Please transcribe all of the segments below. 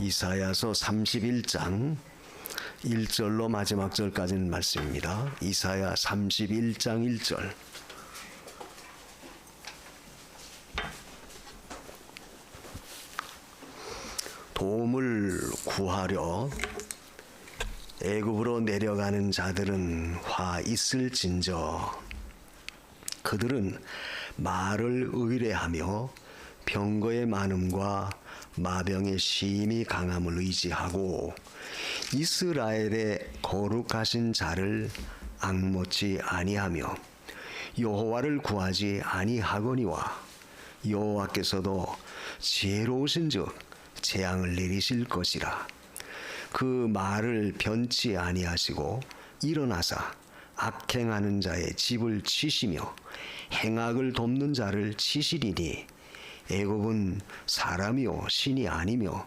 이사야서 31장 1절로 마지막 절까지는 말씀입니다. 이사야 31장 1절. 도움을 구하려 애굽으로 내려가는 자들은 화 있을진저 그들은 말을 의뢰하며 병거의 많음과 마병의 심히 강함을 의지하고 이스라엘의 거룩하신 자를 앙모치 아니하며 여호와를 구하지 아니하거니와 여호와께서도 지혜로우신즉 재앙을 내리실 것이라. 그 말을 변치 아니하시고 일어나사 악행하는 자의 집을 치시며 행악을 돕는 자를 치시리니 애굽은 사람이요 신이 아니며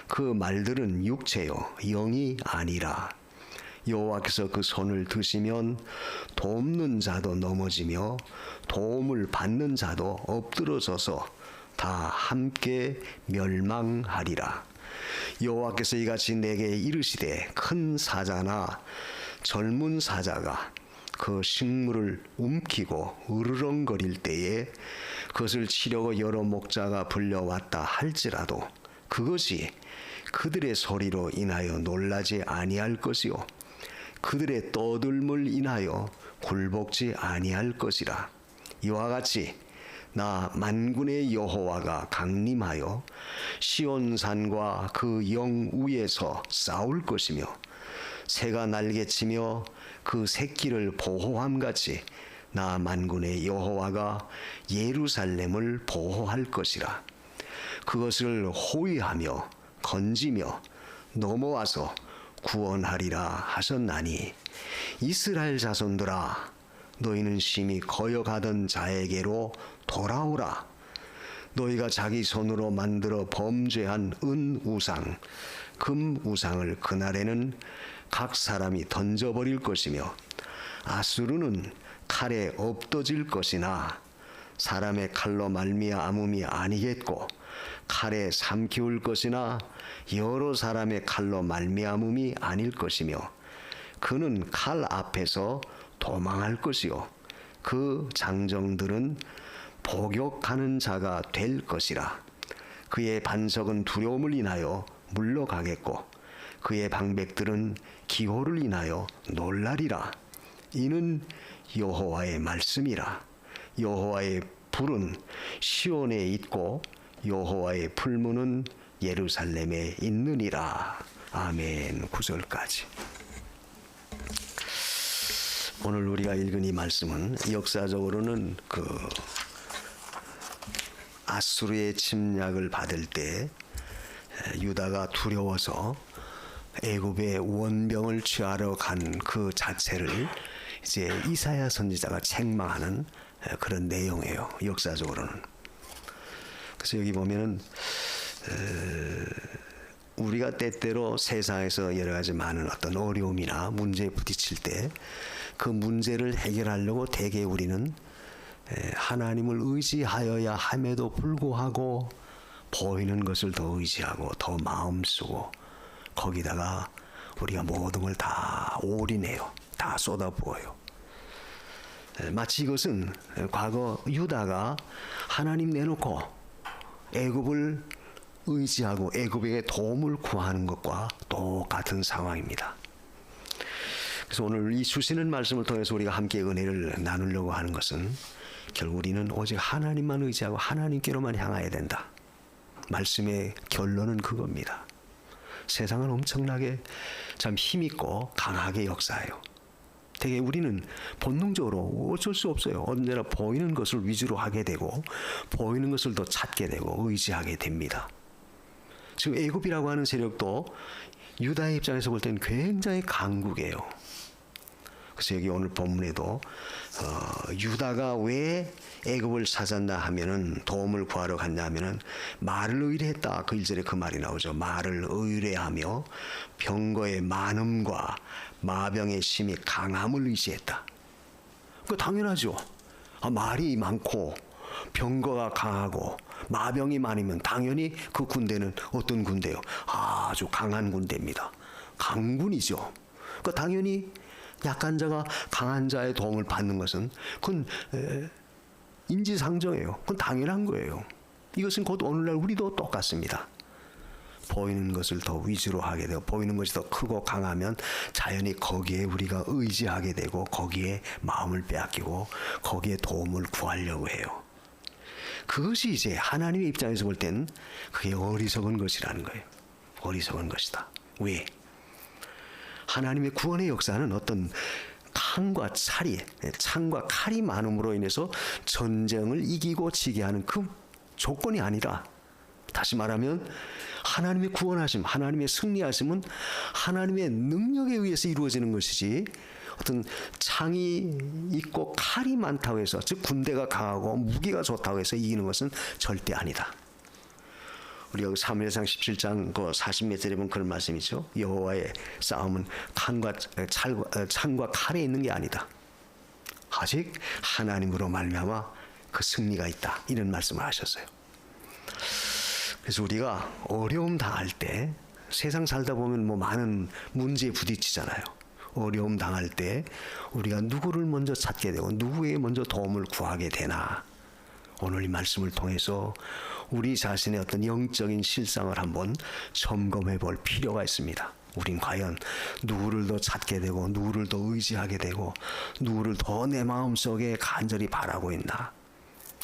그 말들은 육체요 영이 아니라. 여호와께서 그 손을 드시면 돕는 자도 넘어지며 도움을 받는 자도 엎드러져서 다 함께 멸망하리라. 여호와께서 이같이 내게 이르시되 큰 사자나 젊은 사자가 그 식물을 움키고 으르렁거릴 때에 그것을 치려고 여러 목자가 불려왔다 할지라도 그것이 그들의 소리로 인하여 놀라지 아니할 것이요 그들의 떠들물 인하여 굴복지 아니할 것이라. 이와 같이 나 만군의 여호와가 강림하여 시온산과 그 영 위에서 싸울 것이며 새가 날개치며 그 새끼를 보호함같이 나 만군의 여호와가 예루살렘을 보호할 것이라. 그것을 호위하며 건지며 넘어와서 구원하리라 하셨나니 이스라엘 자손들아 너희는 심히 거역하던 자에게로 돌아오라. 너희가 자기 손으로 만들어 범죄한 은 우상, 금 우상을 그날에는 각 사람이 던져버릴 것이며 아수르는 칼에 엎어질 것이나 사람의 칼로 말미암음이 아니겠고 칼에 삼키울 것이나 여러 사람의 칼로 말미암음이 아닐 것이며 그는 칼 앞에서 도망할 것이요 그 장정들은 복역하는 자가 될 것이라. 그의 반석은 두려움을 인하여 물러가겠고 그의 방백들은 기호를 인하여 놀라리라. 이는 여호와의 말씀이라. 여호와의 불은 시온에 있고 여호와의 풀무는 예루살렘에 있느니라. 아멘. 9절까지. 오늘 우리가 읽은 이 말씀은 역사적으로는 아수르의 침략을 받을 때 유다가 두려워서 애굽의 원병을 취하러 간 그 자체를 이제 이사야 선지자가 책망하는 그런 내용이에요. 역사적으로는. 그래서 여기 보면은 우리가 때때로 세상에서 여러 가지 많은 어떤 어려움이나 문제에 부딪힐 때 그 문제를 해결하려고 대개 우리는 하나님을 의지하여야 함에도 불구하고 보이는 것을 더 의지하고 더 마음 쓰고 거기다가 우리가 모든 걸 다 올인해요. 다 쏟아부어요. 마치 이것은 과거 유다가 하나님 내놓고 애굽을 의지하고 애굽에게 도움을 구하는 것과 똑같은 상황입니다. 그래서 오늘 이 주시는 말씀을 통해서 우리가 함께 은혜를 나누려고 하는 것은 결국 우리는 오직 하나님만 의지하고 하나님께로만 향해야 된다. 말씀의 결론은 그겁니다. 세상은 엄청나게 참 힘있고 강하게 역사해요. 되게 우리는 본능적으로 어쩔 수 없어요. 언제나 보이는 것을 위주로 하게 되고 보이는 것을 더 찾게 되고 의지하게 됩니다. 지금 애굽이라고 하는 세력도 유다의 입장에서 볼 때는 굉장히 강국이에요. 그래서 여기 오늘 본문에도 유다가 왜 애굽을 찾았나 하면은 도움을 구하러 갔냐 하면은 말을 의뢰했다. 그 1절에 그 말이 나오죠. 말을 의뢰하며 병거의 많음과 마병의 심히 강함을 의지했다. 그 당연하죠. 말이 많고 병거가 강하고 마병이 많으면 당연히 그 군대는 어떤 군대요? 아주 강한 군대입니다. 강군이죠. 그러니까 당연히 약한 자가 강한 자의 도움을 받는 것은 그건 인지상정이에요. 그건 당연한 거예요. 이것은 곧 오늘날 우리도 똑같습니다. 보이는 것을 더 위주로 하게 되고 보이는 것이 더 크고 강하면 자연히 거기에 우리가 의지하게 되고 거기에 마음을 빼앗기고 거기에 도움을 구하려고 해요. 그것이 이제 하나님의 입장에서 볼 때는 그게 어리석은 것이라는 거예요. 어리석은 것이다. 왜? 하나님의 구원의 역사는 어떤 창과 칼이 많음으로 인해서 전쟁을 이기고 지게 하는 그 조건이 아니라, 다시 말하면 하나님의 구원하심, 하나님의 승리하심은 하나님의 능력에 의해서 이루어지는 것이지 어떤 창이 있고 칼이 많다고 해서, 즉 군대가 강하고 무기가 좋다고 해서 이기는 것은 절대 아니다. 우리가 사무엘상 17장 그 40몇 절에 보면 그런 말씀이죠. 여호와의 싸움은 창과 칼에 있는 게 아니다. 아직 하나님으로 말미암아 그 승리가 있다. 이런 말씀을 하셨어요. 그래서 우리가 어려움 당할 때, 세상 살다 보면 뭐 많은 문제에 부딪히잖아요. 어려움 당할 때 우리가 누구를 먼저 찾게 되고 누구에게 먼저 도움을 구하게 되나, 오늘 이 말씀을 통해서 우리 자신의 어떤 영적인 실상을 한번 점검해 볼 필요가 있습니다. 우린 과연 누구를 더 찾게 되고 누구를 더 의지하게 되고 누구를 더 내 마음속에 간절히 바라고 있나?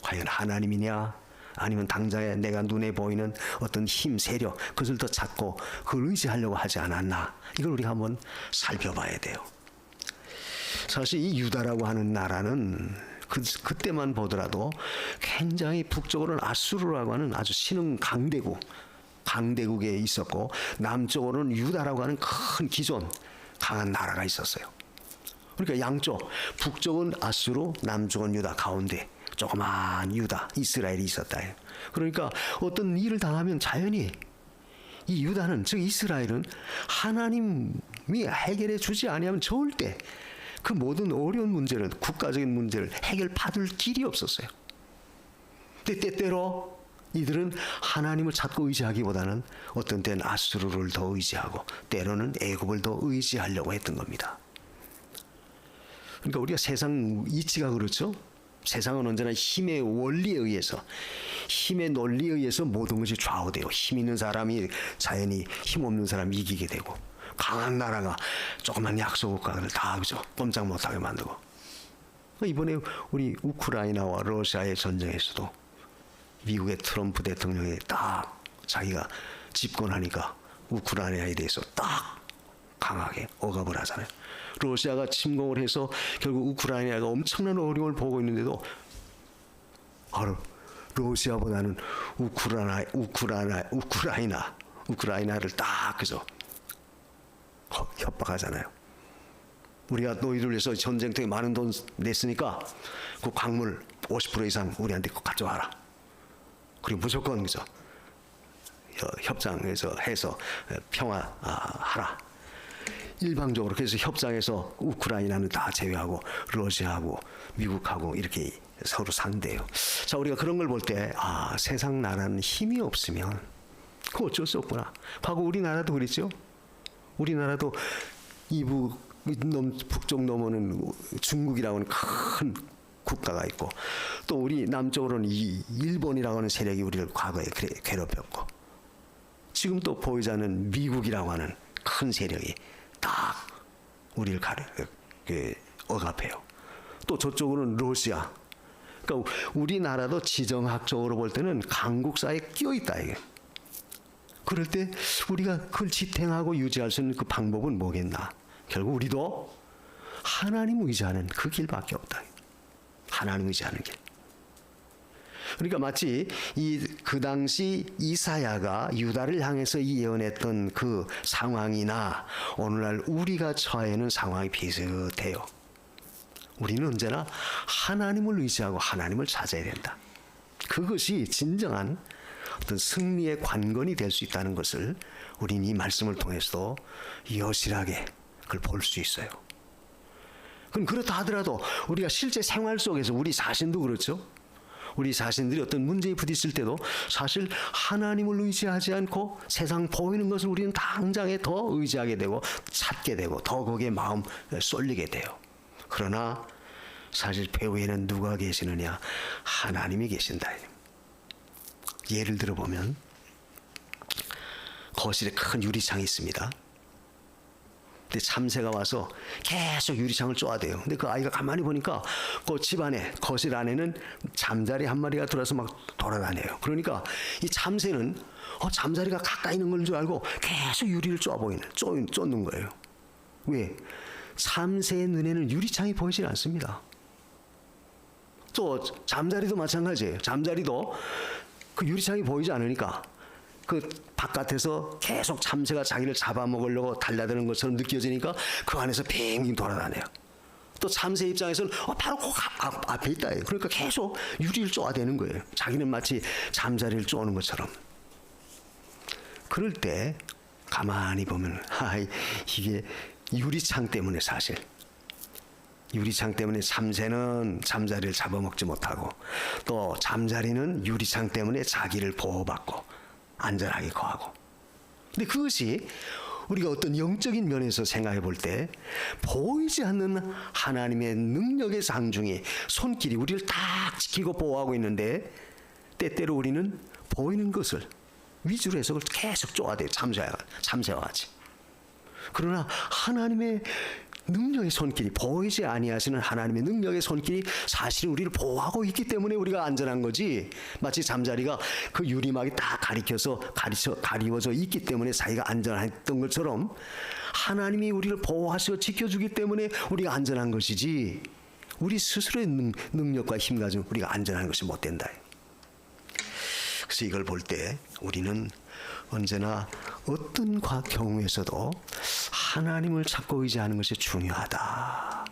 과연 하나님이냐? 아니면 당장에 내가 눈에 보이는 어떤 힘, 세력, 그것을 더 찾고 그걸 의지하려고 하지 않았나? 이걸 우리가 한번 살펴봐야 돼요. 사실 이 유다라고 하는 나라는 그때만 보더라도 굉장히 북쪽으로는 아수르라고 하는 아주 신흥 강대국에 있었고, 남쪽으로는 유다라고 하는 큰 기존 강한 나라가 있었어요. 그러니까 양쪽, 북쪽은 아수르, 남쪽은 유다, 가운데 조그만 유다, 이스라엘이 있었다. 그러니까 어떤 일을 당하면 자연히 이 유다는, 즉 이스라엘은 하나님이 해결해 주지 아니하면 절대 그 모든 어려운 문제를, 국가적인 문제를 해결받을 길이 없었어요. 근데 때때로 이들은 하나님을 찾고 의지하기보다는 어떤 때는 아수르를 더 의지하고 때로는 애굽을 더 의지하려고 했던 겁니다. 그러니까 우리가 세상 이치가 그렇죠. 세상은 언제나 힘의 원리에 의해서, 힘의 논리에 의해서 모든 것이 좌우돼요. 힘 있는 사람이 자연히 힘 없는 사람이 이기게 되고, 강한 나라가 조그만 약소국가를 다 그죠, 꼼짝 못하게 만들고. 이번에 우리 우크라이나와 러시아의 전쟁에서도 미국의 트럼프 대통령이 딱 자기가 집권하니까 우크라이나에 대해서 딱 강하게 억압을 하잖아요. 러시아가 침공을 해서 결국 우크라이나가 엄청난 어려움을 보고 있는데도 바로 러시아보다는 우크라이나를 딱 그죠 협박하잖아요. 우리가 너희들 위해서 전쟁터에 많은 돈 냈으니까 그 광물 50% 이상 우리한테 가져와라. 그리고 무조건 그죠 협상에서 해서 평화하라. 일방적으로. 그래서 협상에서 우크라이나는 다 제외하고 러시아하고 미국하고 이렇게 서로 상대해요. 자, 우리가 그런 걸 볼 때 세상 나라는 힘이 없으면 그거 어쩔 수 없구나. 과거 우리나라도 그랬죠. 우리나라도 북쪽 넘어는 중국이라고 하는 큰 국가가 있고, 또 우리 남쪽으로는 이 일본이라고 하는 세력이 우리를 과거에 괴롭혔고, 지금 또 보이자는 미국이라고 하는 큰 세력이 딱 우리를 억압해요. 또 저쪽으로는 러시아. 그러니까 우리나라도 지정학적으로 볼 때는 강국사에 끼어 있다 이게. 그럴 때 우리가 그걸 지탱하고 유지할 수 있는 그 방법은 뭐겠나? 결국 우리도 하나님 의지하는 그 길밖에 없다. 하나님 의지하는 길. 그러니까 마치 그 당시 이사야가 유다를 향해서 예언했던 그 상황이나 오늘날 우리가 처해 있는 상황이 비슷해요. 우리는 언제나 하나님을 의지하고 하나님을 찾아야 된다. 그것이 진정한 어떤 승리의 관건이 될 수 있다는 것을 우리는 이 말씀을 통해서도 여실하게 그걸 볼 수 있어요. 그럼 그렇다 하더라도 우리가 실제 생활 속에서 우리 자신도 그렇죠. 우리 자신들이 어떤 문제에 부딪힐 때도 사실 하나님을 의지하지 않고 세상 보이는 것을 우리는 당장에 더 의지하게 되고 찾게 되고 더 거기에 마음 쏠리게 돼요. 그러나 사실 배후에는 누가 계시느냐? 하나님이 계신다. 예를 들어 보면 거실에 큰 유리창이 있습니다. 근데 참새가 와서 계속 유리창을 쪼아대요. 근데 그 아이가 가만히 보니까 그 집안에 거실 안에는 잠자리 한 마리가 들어서 막 돌아다녀요. 그러니까 이 참새는 잠자리가 가까이 있는 걸 줄 알고 계속 유리를 쫓는 거예요. 왜? 참새의 눈에는 유리창이 보이질 않습니다. 또 잠자리도 마찬가지예요. 잠자리도 그 유리창이 보이지 않으니까 그 바깥에서 계속 참새가 자기를 잡아먹으려고 달려드는 것처럼 느껴지니까 그 안에서 빙빙 돌아다녀요. 또 참새 입장에서는 바로 그 앞에 있다. 그러니까 계속 유리를 쪼아대는 거예요. 자기는 마치 잠자리를 쪼는 것처럼. 그럴 때 가만히 보면 이게 유리창 때문에 사실 유리창 때문에 참새는 잠자리를 잡아먹지 못하고 또 잠자리는 유리창 때문에 자기를 보호받고 안전하게 거하고. 근데 그것이 우리가 어떤 영적인 면에서 생각해 볼 때 보이지 않는 하나님의 능력의 상중에 손길이 우리를 딱 지키고 보호하고 있는데 때때로 우리는 보이는 것을 위주로 해서 그걸 계속 쪼아대요. 참새와 같이. 그러나 하나님의 능력의 손길이 보이지 아니하시는 하나님의 능력의 손길이 사실은 우리를 보호하고 있기 때문에 우리가 안전한 거지. 마치 잠자리가 그 유리막이 딱 가리워져 있기 때문에 자기가 안전했던 것처럼 하나님이 우리를 보호하시고 지켜주기 때문에 우리가 안전한 것이지 우리 스스로의 능력과 힘 가지고 우리가 안전한 것이 못 된다. 그래서 이걸 볼 때 우리는 언제나 어떤 경우에서도 하나님을 찾고 의지하는 것이 중요하다.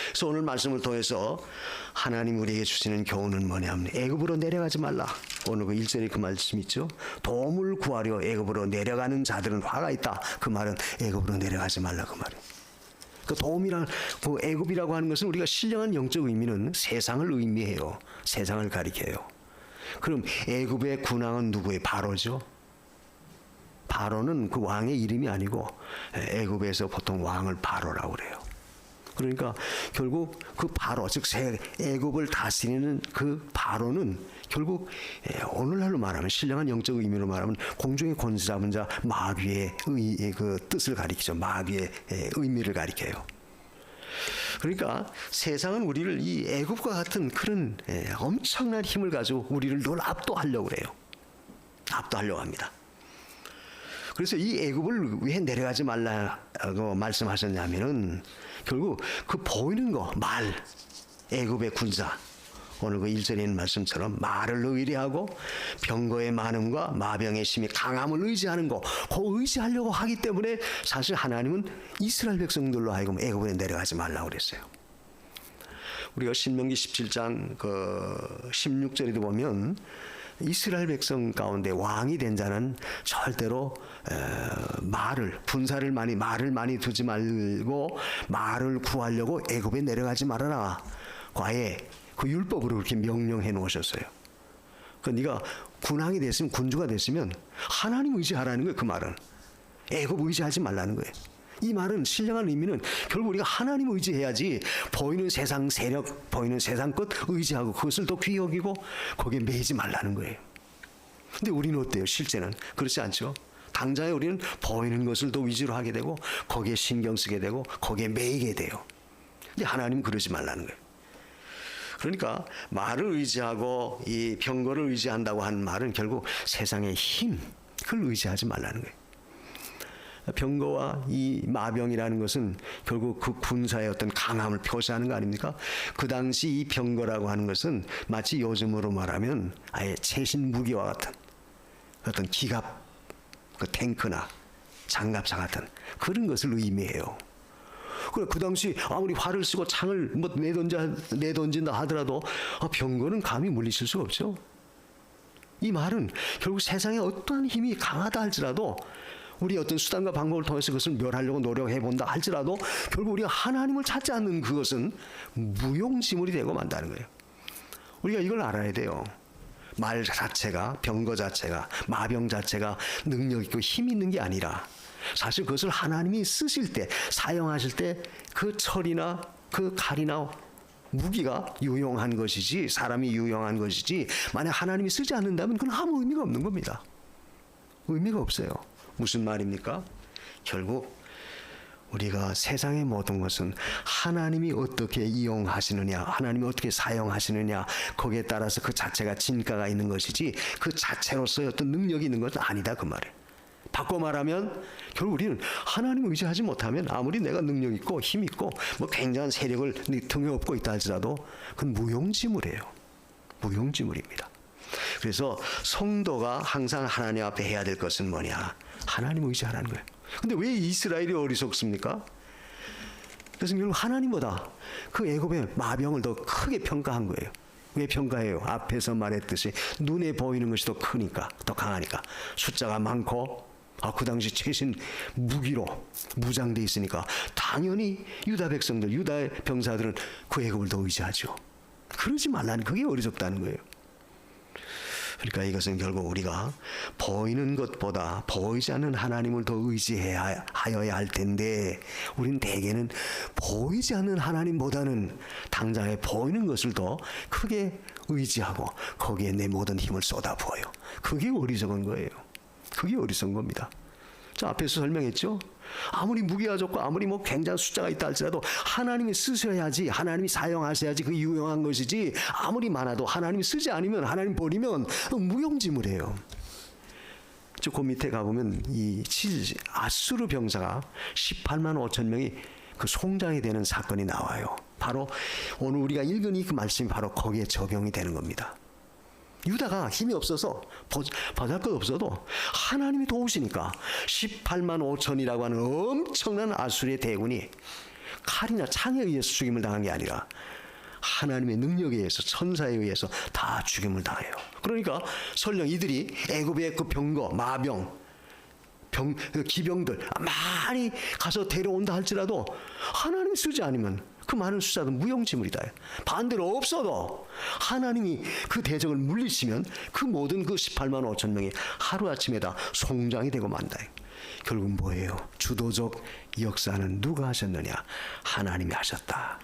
그래서 오늘 말씀을 통해서 하나님 우리에게 주시는 교훈은 뭐냐면 애굽으로 내려가지 말라. 오늘 그 1절에 그 말씀 있죠. 도움을 구하려 애굽으로 내려가는 자들은 화가 있다. 그 말은 애굽으로 내려가지 말라 그 말이에요. 그 도움이란 그 애굽이라고 하는 것은 우리가 신령한 영적 의미는 세상을 의미해요. 세상을 가리켜요. 그럼 애굽의 군왕은 누구의? 바로죠. 바로는 그 왕의 이름이 아니고 애굽에서 보통 왕을 바로라고 그래요. 그러니까 결국 그 바로 즉 애굽을 다스리는 그 바로는 결국 오늘날로 말하면 신령한 영적 의미로 말하면 공중의 권세 잡은 자 마귀의 그 뜻을 가리키죠. 마귀의 의미를 가리켜요. 그러니까 세상은 우리를 이 애굽과 같은 그런 엄청난 힘을 가지고 우리를 늘 압도하려고 그래요. 압도하려고 합니다. 그래서 이 애굽을 왜 내려가지 말라고 말씀하셨냐면은 결국 그 보이는 거 애굽의 군사 오늘 그 1절에 있는 말씀처럼 말을 의뢰하고 병거의 많음과 마병의 심히 강함을 의지하는 거 그거 의지하려고 하기 때문에 사실 하나님은 이스라엘 백성들로 하여금 애굽에 내려가지 말라고 그랬어요. 우리가 신명기 17장 그 16절에도 보면 이스라엘 백성 가운데 왕이 된 자는 절대로 말을 많이 두지 말고 말을 구하려고 애굽에 내려가지 말아라. 과에 그 율법으로 그렇게 명령해 놓으셨어요. 그 네가 군왕이 됐으면 군주가 됐으면 하나님 의지하라는 거예요. 그 말은 애굽 의지하지 말라는 거예요. 이 말은 신령한 의미는 결국 우리가 하나님 의지해야지 보이는 세상 세력, 보이는 세상 것 의지하고 그것을 더 귀히 여기고 거기에 매이지 말라는 거예요. 근데 우리는 어때요? 실제는 그렇지 않죠. 당장에 우리는 보이는 것을 더 위주로 하게 되고 거기에 신경 쓰게 되고 거기에 매이게 돼요. 근데 하나님은 그러지 말라는 거예요. 그러니까 말을 의지하고 이 병거를 의지한다고 하는 말은 결국 세상의 힘, 그걸 의지하지 말라는 거예요. 병거와 이 마병이라는 것은 결국 그 군사의 어떤 강함을 표시하는 거 아닙니까? 그 당시 이 병거라고 하는 것은 마치 요즘으로 말하면 아예 최신 무기와 같은 어떤 기갑, 그 탱크나 장갑차 같은 그런 것을 의미해요. 그래 그 당시 아무리 활을 쓰고 창을 내던진다 하더라도 병거는 감히 물리칠 수가 없죠. 이 말은 결국 세상에 어떠한 힘이 강하다 할지라도 우리 어떤 수단과 방법을 통해서 그것을 멸하려고 노력해 본다 할지라도 결국 우리가 하나님을 찾지 않는 그것은 무용지물이 되고 만다는 거예요. 우리가 이걸 알아야 돼요. 말 자체가, 병거 자체가, 마병 자체가 능력 있고 힘 있는 게 아니라 사실 그것을 하나님이 쓰실 때, 사용하실 때 그 철이나 그 칼이나 무기가 유용한 것이지, 사람이 유용한 것이지, 만약 하나님이 쓰지 않는다면 그건 아무 의미가 없는 겁니다. 의미가 없어요. 무슨 말입니까? 결국 우리가 세상의 모든 것은 하나님이 어떻게 이용하시느냐, 하나님이 어떻게 사용하시느냐, 거기에 따라서 그 자체가 진가가 있는 것이지 그 자체로서의 어떤 능력이 있는 것은 아니다, 그 말이에요. 바꿔 말하면 결국 우리는 하나님을 의지하지 못하면 아무리 내가 능력 있고 힘 있고 뭐 굉장한 세력을 등에 업고 있다 할지라도 그건 무용지물이에요. 무용지물입니다. 그래서 성도가 항상 하나님 앞에 해야 될 것은 뭐냐? 하나님을 의지하라는 거예요. 근데 왜 이스라엘이 어리석습니까? 그래서 결국 하나님보다 그 애굽의 마병을 더 크게 평가한 거예요. 왜 평가해요? 앞에서 말했듯이 눈에 보이는 것이 더 크니까, 더 강하니까. 숫자가 많고 그 당시 최신 무기로 무장돼 있으니까 당연히 유다 백성들, 유다의 병사들은 그 애굽을 더 의지하죠. 그러지 말라는, 그게 어리석다는 거예요. 그러니까 이것은 결국 우리가 보이는 것보다 보이지 않는 하나님을 더 의지해야 할 텐데, 우리는 대개는 보이지 않는 하나님보다는 당장에 보이는 것을 더 크게 의지하고 거기에 내 모든 힘을 쏟아부어요. 그게 어리석은 거예요. 그게 어리석은 겁니다. 자, 앞에서 설명했죠. 아무리 무기가 좋고 아무리 뭐 굉장한 숫자가 있다 할지라도 하나님이 쓰셔야지, 하나님이 사용하셔야지 그 유용한 것이지, 아무리 많아도 하나님이 쓰지 않으면, 하나님 버리면 무용지물이에요. 그 밑에 가보면 이 아수르 병사가 18만 5천 명이 그 송장이 되는 사건이 나와요. 바로 오늘 우리가 읽은 이 그 말씀이 바로 거기에 적용이 되는 겁니다. 유다가 힘이 없어서 보잘것 없어도 하나님이 도우시니까 18만 5천이라고 하는 엄청난 아수르의 대군이 칼이나 창에 의해서 죽임을 당한 게 아니라 하나님의 능력에 의해서, 천사에 의해서 다 죽임을 당해요. 그러니까 설령 이들이 애굽의 그 병거, 마병, 기병들 많이 가서 데려온다 할지라도 하나님이 쓰지 않으면 그 많은 숫자도 무용지물이다. 반대로 없어도 하나님이 그 대적을 물리치면 그 모든 그 18만 5천 명이 하루아침에 다 송장이 되고 만다. 결국 뭐예요? 주도적 역사는 누가 하셨느냐? 하나님이 하셨다.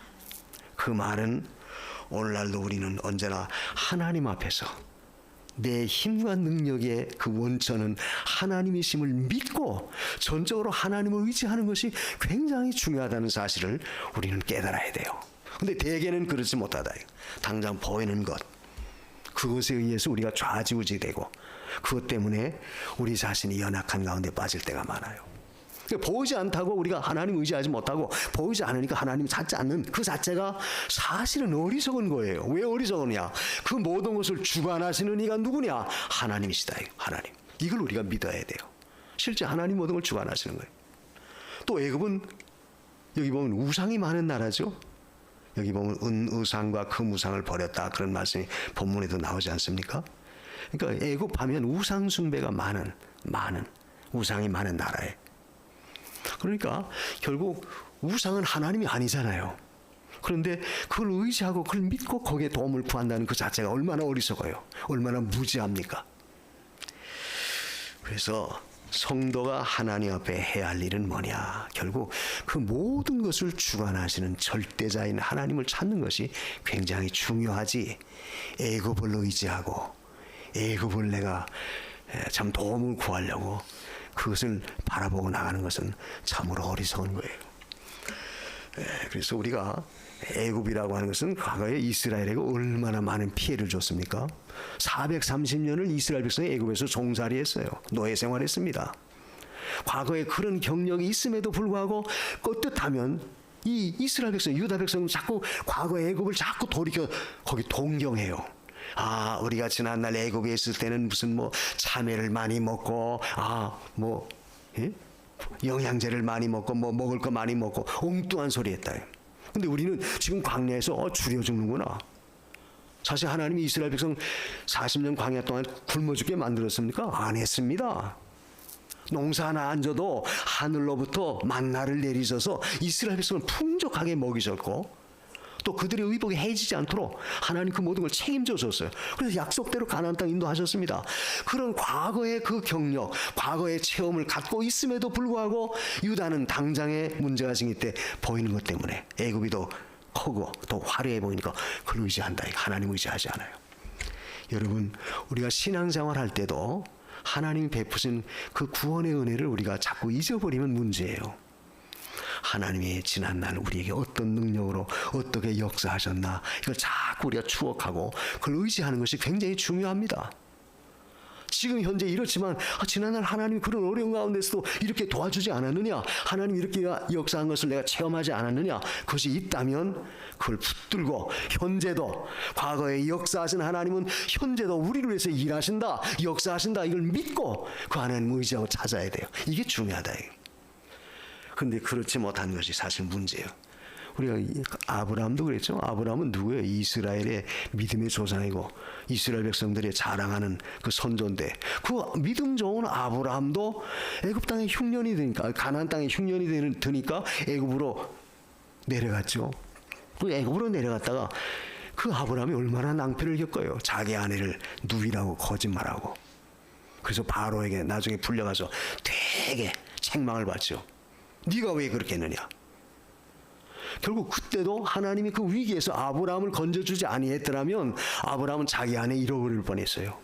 그 말은 오늘날도 우리는 언제나 하나님 앞에서 내 힘과 능력의 그 원천은 하나님이심을 믿고 전적으로 하나님을 의지하는 것이 굉장히 중요하다는 사실을 우리는 깨달아야 돼요. 근데 대개는 그렇지 못하다. 당장 보이는 것, 그것에 의해서 우리가 좌지우지되고 그것 때문에 우리 자신이 연약한 가운데 빠질 때가 많아요. 보이지 않다고 우리가 하나님 의지하지 못하고 보이지 않으니까 하나님 찾지 않는 그 자체가 사실은 어리석은 거예요. 왜 어리석으냐? 그 모든 것을 주관하시는 이가 누구냐? 하나님이시다. 하나님. 이걸 우리가 믿어야 돼요. 실제 하나님 모든 걸 주관하시는 거예요. 또 애굽은 여기 보면 우상이 많은 나라죠. 여기 보면 은우상과 금우상을 버렸다, 그런 말씀이 본문에도 나오지 않습니까? 그러니까 애굽 하면 우상 숭배가 많은 우상이 많은 나라예요. 그러니까 결국 우상은 하나님이 아니잖아요. 그런데 그걸 의지하고 그걸 믿고 거기에 도움을 구한다는 그 자체가 얼마나 어리석어요. 얼마나 무지합니까? 그래서 성도가 하나님 앞에 해야 할 일은 뭐냐? 결국 그 모든 것을 주관하시는 절대자인 하나님을 찾는 것이 굉장히 중요하지. 애굽을 의지하고 애굽을 내가 참 도움을 구하려고 그것을 바라보고 나가는 것은 참으로 어리석은 거예요. 그래서 우리가 애굽이라고 하는 것은 과거에 이스라엘에게 얼마나 많은 피해를 줬습니까? 430년을 이스라엘 백성이 애굽에서 종살이 했어요. 노예 생활했습니다. 과거에 그런 경력이 있음에도 불구하고 껏뜻하면 이 이스라엘 백성, 유다 백성은 자꾸 과거 애굽을 자꾸 돌이켜 거기 동경해요. 우리가 지난날 애굽에 있을 때는 무슨 뭐 참외를 많이 먹고 영양제를 많이 먹고 뭐 먹을 거 많이 먹고 엉뚱한 소리 했다. 근데 우리는 지금 광야에서 줄여 죽는구나. 사실 하나님이 이스라엘 백성 40년 광야 동안 굶어 죽게 만들었습니까? 안 했습니다. 농사 하나 안 져도 하늘로부터 만나를 내리셔서 이스라엘 백성을 풍족하게 먹이셨고, 또 그들의 의복이 해지지 않도록 하나님 그 모든 걸 책임져 줬어요. 그래서 약속대로 가나안 땅 인도하셨습니다. 그런 과거의 그 경력, 과거의 체험을 갖고 있음에도 불구하고 유다는 당장에 문제가 생길 때 보이는 것 때문에 애굽이 더 크고 더 화려해 보이니까 그걸 의지한다. 하나님 의지하지 않아요. 여러분, 우리가 신앙생활 할 때도 하나님이 베푸신 그 구원의 은혜를 우리가 자꾸 잊어버리면 문제예요. 하나님이 지난날 우리에게 어떤 능력으로 어떻게 역사하셨나, 이걸 자꾸 우리가 추억하고 그걸 의지하는 것이 굉장히 중요합니다. 지금 현재 이렇지만 지난날 하나님이 그런 어려운 가운데서도 이렇게 도와주지 않았느냐, 하나님이 이렇게 역사한 것을 내가 체험하지 않았느냐, 그것이 있다면 그걸 붙들고 현재도 과거에 역사하신 하나님은 현재도 우리를 위해서 일하신다, 역사하신다, 이걸 믿고 그 하나님 의지하고 찾아야 돼요. 이게 중요하다. 그런데 그렇지 못한 것이 사실 문제예요. 우리가 아브라함도 그랬죠. 아브라함은 누구예요? 이스라엘의 믿음의 조상이고 이스라엘 백성들이 자랑하는 그 선조인데, 그 믿음 좋은 아브라함도 애굽 땅에 흉년이 되니까, 가나안 땅에 흉년이 드니까 애굽으로 내려갔죠. 그 애굽으로 내려갔다가 그 아브라함이 얼마나 낭패를 겪어요. 자기 아내를 누이라고 거짓말하고. 그래서 바로에게 나중에 불려가서 되게 책망을 받죠. 네가 왜 그렇게 했느냐. 결국 그때도 하나님이 그 위기에서 아브라함을 건져주지 아니했더라면 아브라함은 자기 아내 잃어버릴 뻔했어요.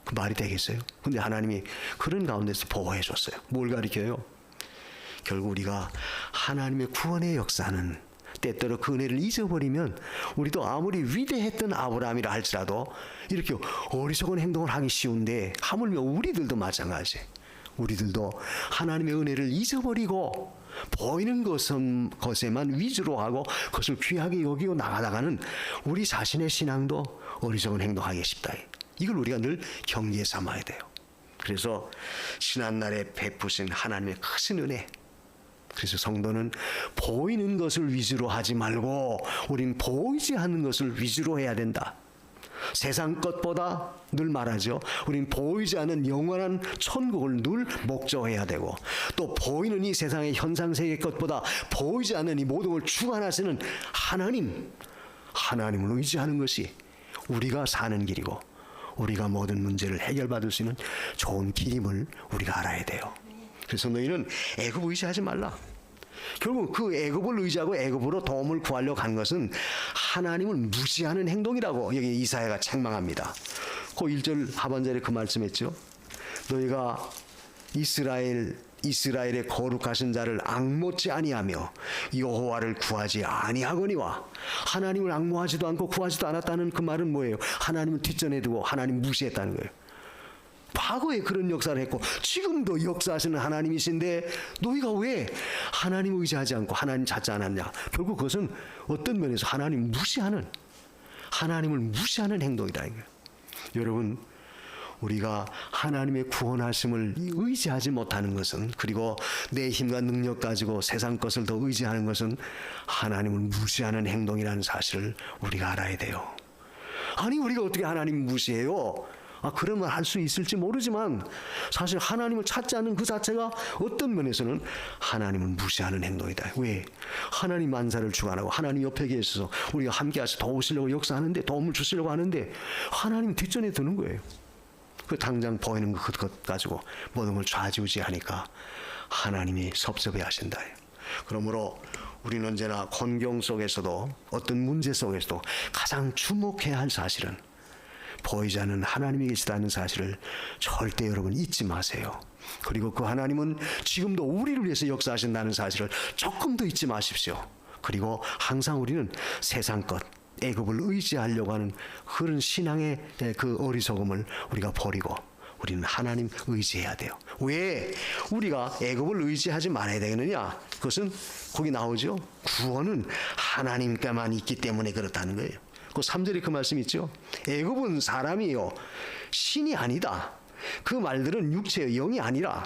그 말이 되겠어요? 근데 하나님이 그런 가운데서 보호해 줬어요. 뭘 가리켜요? 결국 우리가 하나님의 구원의 역사는 때때로 그 은혜를 잊어버리면 우리도 아무리 위대했던 아브라함이라 할지라도 이렇게 어리석은 행동을 하기 쉬운데, 하물며 우리들도 마찬가지. 우리들도 하나님의 은혜를 잊어버리고 보이는 것에만 위주로 하고 그것을 귀하게 여기고 나가다가는 우리 자신의 신앙도 어리석은 행동하기 쉽다. 이걸 우리가 늘 경계에 삼아야 돼요. 그래서 지난날에 베푸신 하나님의 크신 은혜, 그래서 성도는 보이는 것을 위주로 하지 말고 우린 보이지 않는 것을 위주로 해야 된다. 세상 것보다 늘 말하죠. 우린 보이지 않는 영원한 천국을 늘 목조해야 되고, 또 보이는 이 세상의 현상세계 것보다 보이지 않는 이 모든 걸 주관하시는 하나님을 의지하는 것이 우리가 사는 길이고 우리가 모든 문제를 해결받을 수 있는 좋은 길임을 우리가 알아야 돼요. 그래서 너희는 애굽 의지하지 말라. 결국 그 애굽을 의지하고 애굽으로 도움을 구하려고 간 것은 하나님을 무시하는 행동이라고 여기 이사야가 책망합니다. 그 1절 하반절에 그 말씀했죠. 너희가 이스라엘의 거룩하신 자를 앙모치 아니하며 여호와를 구하지 아니하거니와. 하나님을 앙모하지도 않고 구하지도 않았다는 그 말은 뭐예요? 하나님을 뒷전에 두고 하나님 무시했다는 거예요. 과거에 그런 역사를 했고 지금도 역사하시는 하나님이신데 너희가 왜 하나님을 의지하지 않고 하나님 찾지 않았냐? 결국 그것은 어떤 면에서 하나님을 무시하는 행동이다. 여러분, 우리가 하나님의 구원하심을 의지하지 못하는 것은, 그리고 내 힘과 능력 가지고 세상 것을 더 의지하는 것은 하나님을 무시하는 행동이라는 사실을 우리가 알아야 돼요. 아니, 우리가 어떻게 하나님을 무시해요? 그런 말 할 수 있을지 모르지만 사실 하나님을 찾지 않는 그 자체가 어떤 면에서는 하나님을 무시하는 행동이다. 왜? 하나님 만사를 주관하고 하나님 옆에 계셔서 우리가 함께 하셔서 도우시려고 역사하는데, 도움을 주시려고 하는데 하나님 뒷전에 드는 거예요. 그 당장 보이는 것 가지고 모든 걸 좌지우지하니까 하나님이 섭섭해 하신다. 그러므로 우리는 언제나 권경 속에서도 어떤 문제 속에서도 가장 주목해야 할 사실은 보이지 않는 하나님이 계시다는 사실을 절대 여러분 잊지 마세요. 그리고 그 하나님은 지금도 우리를 위해서 역사하신다는 사실을 조금 더 잊지 마십시오. 그리고 항상 우리는 세상 것, 애굽을 의지하려고 하는 그런 신앙의 그 어리석음을 우리가 버리고 우리는 하나님 의지해야 돼요. 왜 우리가 애굽을 의지하지 말아야 되느냐? 그것은 거기 나오죠. 구원은 하나님께만 있기 때문에 그렇다는 거예요. 그 3절에 그 말씀 있죠. 애굽은 사람이요 신이 아니다. 그 말들은 육체의 영이 아니라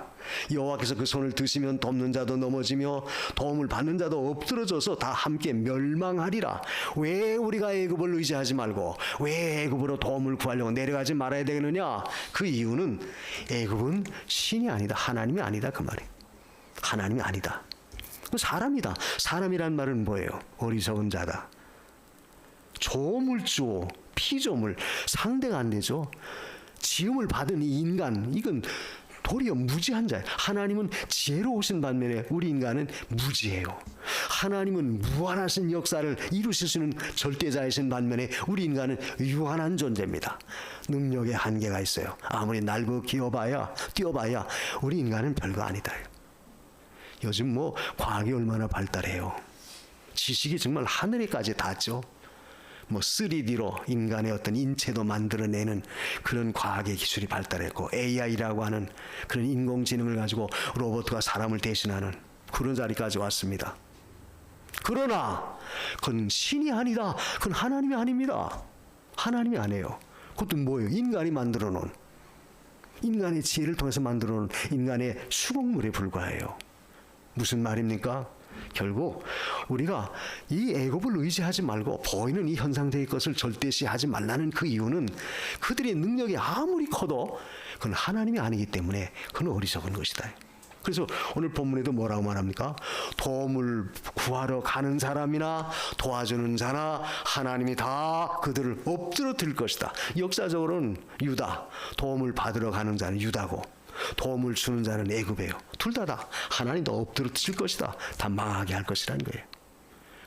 여호와께서 그 손을 드시면 돕는 자도 넘어지며 도움을 받는 자도 엎드러져서 다 함께 멸망하리라. 왜 우리가 애굽을 의지하지 말고 왜 애굽으로 도움을 구하려고 내려가지 말아야 되느냐? 그 이유는 애굽은 신이 아니다. 하나님이 아니다. 그 말이에요. 하나님이 아니다. 사람이다. 사람이란 말은 뭐예요? 어리석은 자다. 조물주오, 피조물, 상대가 안 되죠. 지음을 받은 이 인간, 이건 도리어 무지한 자예요. 하나님은 지혜로우신 반면에 우리 인간은 무지해요. 하나님은 무한하신 역사를 이루실 수 있는 절대자이신 반면에 우리 인간은 유한한 존재입니다. 능력에 한계가 있어요. 아무리 날고 뛰어봐야 우리 인간은 별거 아니다. 요즘 뭐 과학이 얼마나 발달해요. 지식이 정말 하늘에까지 닿죠. 뭐 3D로 인간의 어떤 인체도 만들어내는 그런 과학의 기술이 발달했고, AI라고 하는 그런 인공지능을 가지고 로봇과 사람을 대신하는 그런 자리까지 왔습니다. 그러나 그건 신이 아니다. 그건 하나님이 아닙니다. 하나님이 아니에요. 그것도 뭐예요? 인간이 만들어 놓은, 인간의 지혜를 통해서 만들어 놓은 인간의 수공물에 불과해요. 무슨 말입니까? 결국 우리가 이 애굽을 의지하지 말고 보이는 이 현상대의 것을 절대시하지 말라는 그 이유는 그들의 능력이 아무리 커도 그건 하나님이 아니기 때문에 그건 어리석은 것이다. 그래서 오늘 본문에도 뭐라고 말합니까? 도움을 구하러 가는 사람이나 도와주는 자나 하나님이 다 그들을 엎드러뜨릴 것이다. 역사적으로는 유다, 도움을 받으러 가는 자는 유다고 도움을 주는 자는 애굽이에요. 둘 다 하나님도 엎드러뜨릴 것이다. 다 망하게 할 것이라는 거예요.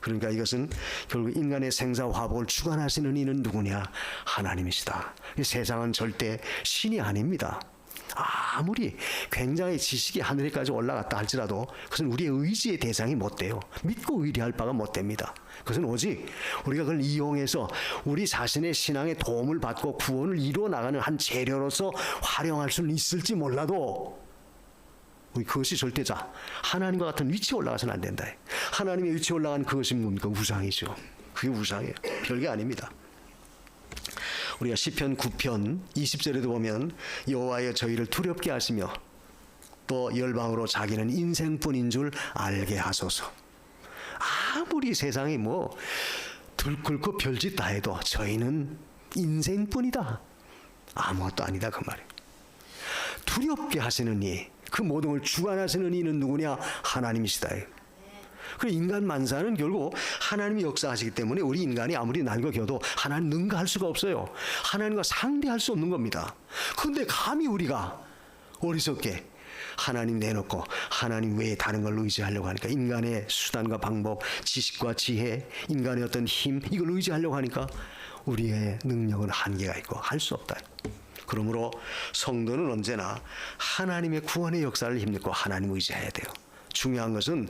그러니까 이것은 결국 인간의 생사화복을 주관하시는 이는 누구냐? 하나님이시다. 이 세상은 절대 신이 아닙니다. 아무리 굉장히 지식이 하늘에까지 올라갔다 할지라도 그것은 우리의 의지의 대상이 못 돼요. 믿고 의뢰할 바가 못 됩니다. 그것은 오직 우리가 그걸 이용해서 우리 자신의 신앙에 도움을 받고 구원을 이루어 나가는 한 재료로서 활용할 수는 있을지 몰라도 그것이 절대자, 하나님과 같은 위치에 올라가서는 안 된다. 하나님의 위치에 올라간 그것이 뭡니까? 우상이죠. 그게 우상이에요. 별게 아닙니다. 우리가 시편 9편 20절에도 보면 여호와여 저희를 두렵게 하시며 또 열방으로 자기는 인생뿐인 줄 알게 하소서. 아무리 세상이 뭐 들끓고 별짓 다 해도 저희는 인생뿐이다. 아무것도 아니다 그 말이에요. 두렵게 하시는 이, 그 모든 걸 주관하시는 이는 누구냐? 하나님이시다. 그 인간 만사는 결국 하나님이 역사하시기 때문에 우리 인간이 아무리 날고 겨도 하나님 능가할 수가 없어요. 하나님과 상대할 수 없는 겁니다. 그런데 감히 우리가 어리석게 하나님 내놓고 하나님 외에 다른 걸 의지하려고 하니까, 인간의 수단과 방법, 지식과 지혜, 인간의 어떤 힘, 이걸 의지하려고 하니까 우리의 능력은 한계가 있고 할 수 없다. 그러므로 성도는 언제나 하나님의 구원의 역사를 힘입고 하나님 의지해야 돼요. 중요한 것은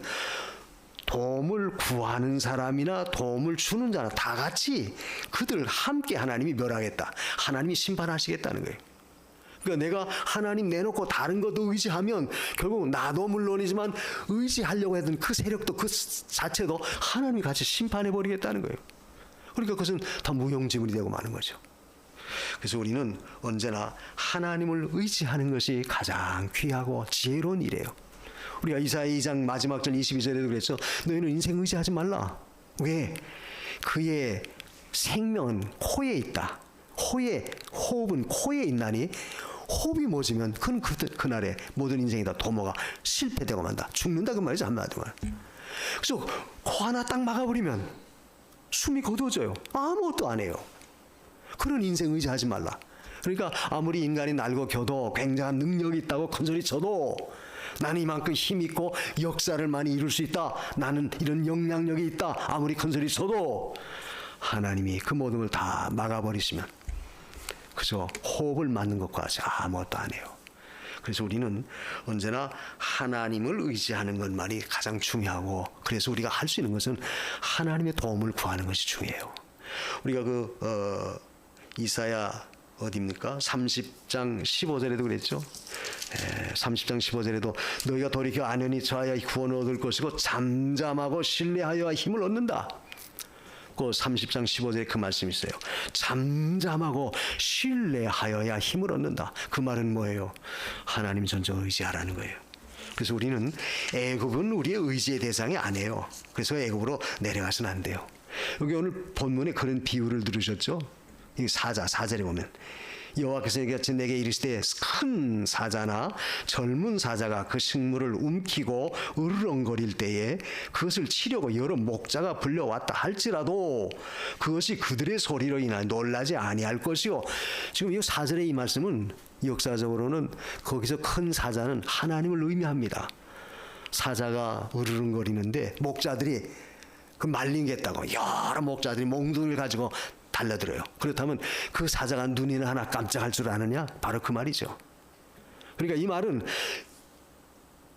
도움을 구하는 사람이나 도움을 주는 자나 다 같이 그들 함께 하나님이 멸하겠다. 하나님이 심판하시겠다는 거예요. 그러니까 내가 하나님 내놓고 다른 것도 의지하면 결국 나도 물론이지만 의지하려고 했던 그 세력도 그 자체도 하나님이 같이 심판해버리겠다는 거예요. 그러니까 그것은 다 무용지물이 되고 마는 거죠. 그래서 우리는 언제나 하나님을 의지하는 것이 가장 귀하고 지혜로운 일이에요. 우리가 이사야 2장 마지막 절 22절에도 그랬죠. 너희는 인생 의지하지 말라. 왜? 그의 생명은 코에 있다. 호흡은 코에 있나니 호흡이 멎으면 그날에 모든 인생이 다 도모가 실패되고 만다. 죽는다 그 말이죠. 한마디로. 그래서 코 하나 딱 막아버리면 숨이 거두어져요. 아무것도 안 해요. 그런 인생 의지하지 말라. 그러니까 아무리 인간이 날고 겨도 굉장한 능력이 있다고 큰소리 쳐도 나는 이만큼 힘 있고 역사를 많이 이룰 수 있다. 나는 이런 영향력이 있다. 아무리 큰소리 쳐도 하나님이 그 모든 걸 다 막아버리시면 그저 호흡을 맞는 것과 같이 아무것도 안 해요. 그래서 우리는 언제나 하나님을 의지하는 것만이 가장 중요하고, 그래서 우리가 할 수 있는 것은 하나님의 도움을 구하는 것이 중요해요. 우리가 이사야 어디입니까? 30장 15절에도 그랬죠. 30장 15절에도 너희가 돌이켜 안연히 저하여 구원을 얻을 것이고 잠잠하고 신뢰하여 힘을 얻는다. 그 30장 15절에 그 말씀이 있어요. 잠잠하고 신뢰하여야 힘을 얻는다. 그 말은 뭐예요? 하나님 전적으로 의지하라는 거예요. 그래서 우리는 애굽은 우리의 의지의 대상이 아니에요. 그래서 애굽으로 내려가서는 안 돼요. 여기 오늘 본문에 그런 비유를 들으셨죠? 이 4절에 보면 여호와께서 내게 이르시되 큰 사자나 젊은 사자가 그 식물을 움키고 으르렁거릴 때에 그것을 치려고 여러 목자가 불려왔다 할지라도 그것이 그들의 소리로 인하여 놀라지 아니할 것이요. 지금 이 4절의 이 말씀은 역사적으로는 거기서 큰 사자는 하나님을 의미합니다. 사자가 으르렁거리는데 목자들이 그 말리겠다고 여러 목자들이 몽둥이를 가지고 달려들어요. 그렇다면 그 사자가 눈이나 하나 깜짝할 줄 아느냐? 바로 그 말이죠. 그러니까 이 말은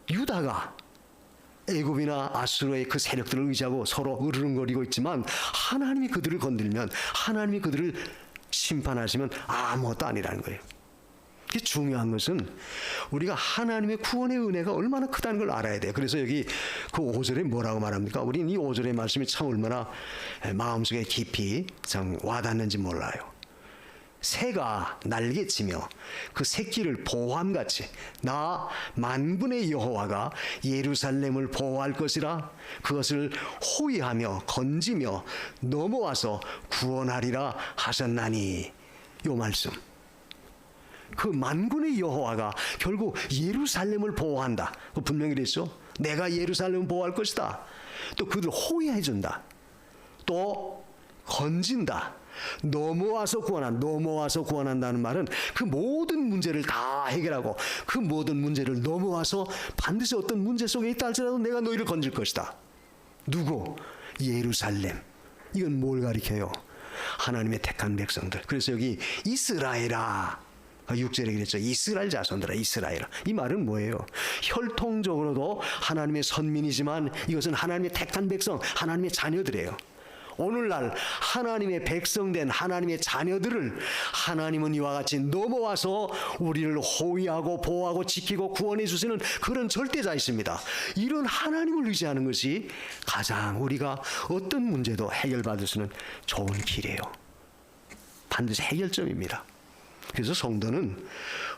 유다가 애굽이나 아수르의 그 세력들을 의지하고 서로 으르렁거리고 있지만 하나님이 그들을 건들면 하나님이 그들을 심판하시면 아무것도 아니라는 거예요. 중요한 것은 우리가 하나님의 구원의 은혜가 얼마나 크다는 걸 알아야 돼요. 그래서 여기 그 5절에 뭐라고 말합니까? 우리는 이 5절의 말씀이 참 얼마나 마음속에 깊이 참 와닿는지 몰라요. 새가 날개치며 그 새끼를 보호함같이 나 만군의 여호와가 예루살렘을 보호할 것이라 그것을 호위하며 건지며 넘어와서 구원하리라 하셨나니. 요 말씀, 그 만군의 여호와가 결국 예루살렘을 보호한다. 분명히 그랬죠. 내가 예루살렘을 보호할 것이다. 또 그들을 호위해 준다. 또 건진다. 넘어와서 구원한다는 말은 그 모든 문제를 다 해결하고 그 모든 문제를 넘어와서 반드시 어떤 문제 속에 있다 할지라도 내가 너희를 건질 것이다. 누구? 예루살렘. 이건 뭘 가리켜요? 하나님의 택한 백성들. 그래서 여기 이스라엘아, 6절에 그랬죠. 이스라엘 자손들아, 이스라엘아. 이 말은 뭐예요? 혈통적으로도 하나님의 선민이지만 이것은 하나님의 택한 백성, 하나님의 자녀들이에요. 오늘날 하나님의 백성된 하나님의 자녀들을 하나님은 이와 같이 넘어와서 우리를 호위하고 보호하고 지키고 구원해 주시는 그런 절대자이십니다. 이런 하나님을 의지하는 것이 가장 우리가 어떤 문제도 해결받을 수 있는 좋은 길이에요. 반드시 해결점입니다. 그래서 성도는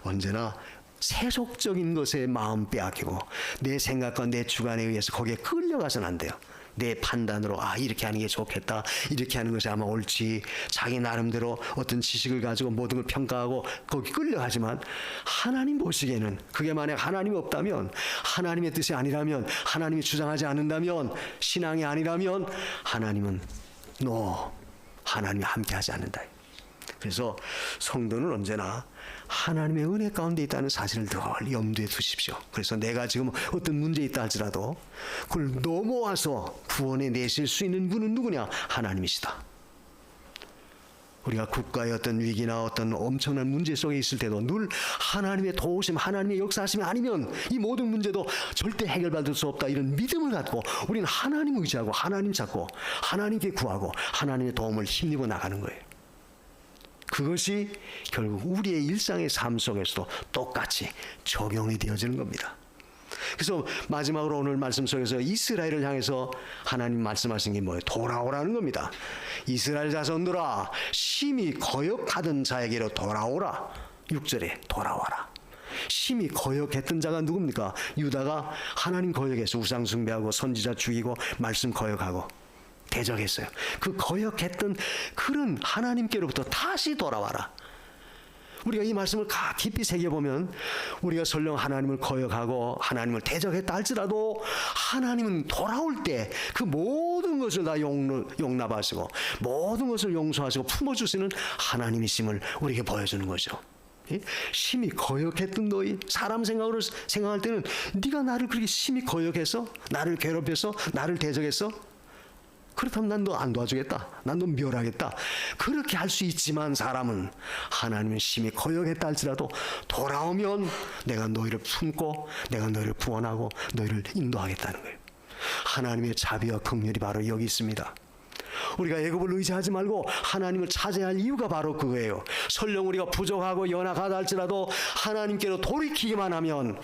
언제나 세속적인 것에 마음 빼앗기고 내 생각과 내 주관에 의해서 거기에 끌려가서는 안 돼요. 내 판단으로 이렇게 하는 게 좋겠다, 이렇게 하는 것이 아마 옳지, 자기 나름대로 어떤 지식을 가지고 모든 걸 평가하고 거기 끌려가지만 하나님 보시기에는 그게 만약 하나님이 없다면, 하나님의 뜻이 아니라면, 하나님이 주장하지 않는다면, 신앙이 아니라면 하나님은 하나님이 함께하지 않는다. 그래서 성도는 언제나 하나님의 은혜 가운데 있다는 사실을 늘 염두에 두십시오. 그래서 내가 지금 어떤 문제에 있다 할지라도 그걸 넘어와서 구원해 내실 수 있는 분은 누구냐? 하나님이시다. 우리가 국가의 어떤 위기나 어떤 엄청난 문제 속에 있을 때도 늘 하나님의 도우심, 하나님의 역사하심이 아니면 이 모든 문제도 절대 해결받을 수 없다, 이런 믿음을 갖고 우리는 하나님 의지하고 하나님 찾고 하나님께 구하고 하나님의 도움을 힘입어 나가는 거예요. 그것이 결국 우리의 일상의 삶 속에서도 똑같이 적용이 되어지는 겁니다. 그래서 마지막으로 오늘 말씀 속에서 이스라엘을 향해서 하나님 말씀하신 게 뭐예요? 돌아오라는 겁니다. 이스라엘 자손들아, 심히 거역하던 자에게로 돌아오라. 6절에 돌아와라. 심히 거역했던 자가 누굽니까? 유다가 하나님 거역해서 우상 숭배하고 선지자 죽이고 말씀 거역하고 대적했어요. 그 거역했던 그런 하나님께로부터 다시 돌아와라. 우리가 이 말씀을 깊이 새겨보면 우리가 설령 하나님을 거역하고 하나님을 대적했다 할지라도 하나님은 돌아올 때 그 모든 것을 다 용납하시고 모든 것을 용서하시고 품어주시는 하나님이심을 우리에게 보여주는 거죠. 심히 거역했던 너희, 사람 생각으로 생각할 때는 네가 나를 그렇게 심히 거역해서, 나를 괴롭혀서, 나를 대적해서, 그렇다면 난 너 안 도와주겠다, 난 너 멸하겠다, 그렇게 할 수 있지만 사람은 하나님은 심히 거역했다 할지라도 돌아오면 내가 너희를 품고 내가 너희를 구원하고 너희를 인도하겠다는 거예요. 하나님의 자비와 긍휼이 바로 여기 있습니다. 우리가 애굽을 의지하지 말고 하나님을 찾아야 할 이유가 바로 그거예요. 설령 우리가 부족하고 연약하다 할지라도 하나님께로 돌이키기만 하면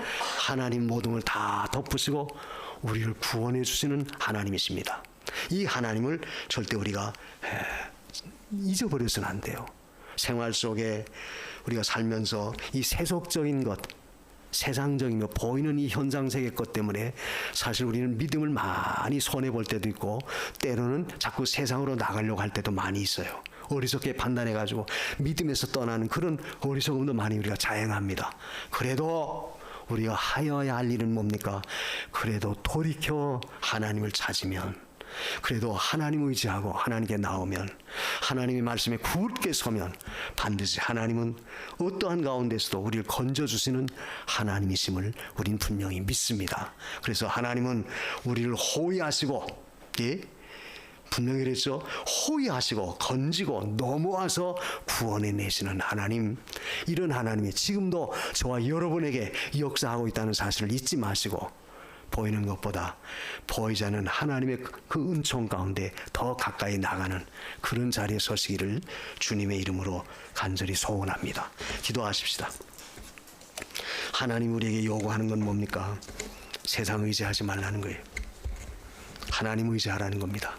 하나님 모든 걸 다 덮으시고 우리를 구원해 주시는 하나님이십니다. 이 하나님을 절대 우리가 잊어버려서는 안 돼요. 생활 속에 우리가 살면서 이 세속적인 것, 세상적인 거 보이는 이 현상 세계 것 때문에 사실 우리는 믿음을 많이 손해 볼 때도 있고 때로는 자꾸 세상으로 나가려고 할 때도 많이 있어요. 어리석게 판단해 가지고 믿음에서 떠나는 그런 어리석음도 많이 우리가 자행합니다. 그래도 우리가 하여야 할 일은 뭡니까? 그래도 돌이켜 하나님을 찾으면, 그래도 하나님 의지하고 하나님께 나오면, 하나님의 말씀에 굳게 서면 반드시 하나님은 어떠한 가운데서도 우리를 건져주시는 하나님이심을 우린 분명히 믿습니다. 그래서 하나님은 우리를 호위하시고, 예? 분명히 그랬죠. 호위하시고 건지고 넘어와서 구원해 내시는 하나님, 이런 하나님이 지금도 저와 여러분에게 역사하고 있다는 사실을 잊지 마시고, 보이는 것보다 보이지 않는 하나님의 그 은총 가운데 더 가까이 나가는 그런 자리에 서시기를 주님의 이름으로 간절히 소원합니다. 기도하십시다. 하나님 우리에게 요구하는 건 뭡니까? 세상 의지하지 말라는 거예요. 하나님 의지하라는 겁니다.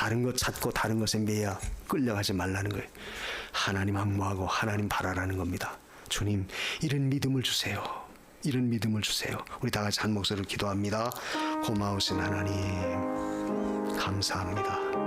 다른 것 찾고 다른 것에 매여 끌려가지 말라는 거예요. 하나님 항모하고 하나님 바라라는 겁니다. 주님, 이런 믿음을 주세요. 이런 믿음을 주세요. 우리 다 같이 한 목소리로 기도합니다. 고마우신 하나님, 감사합니다.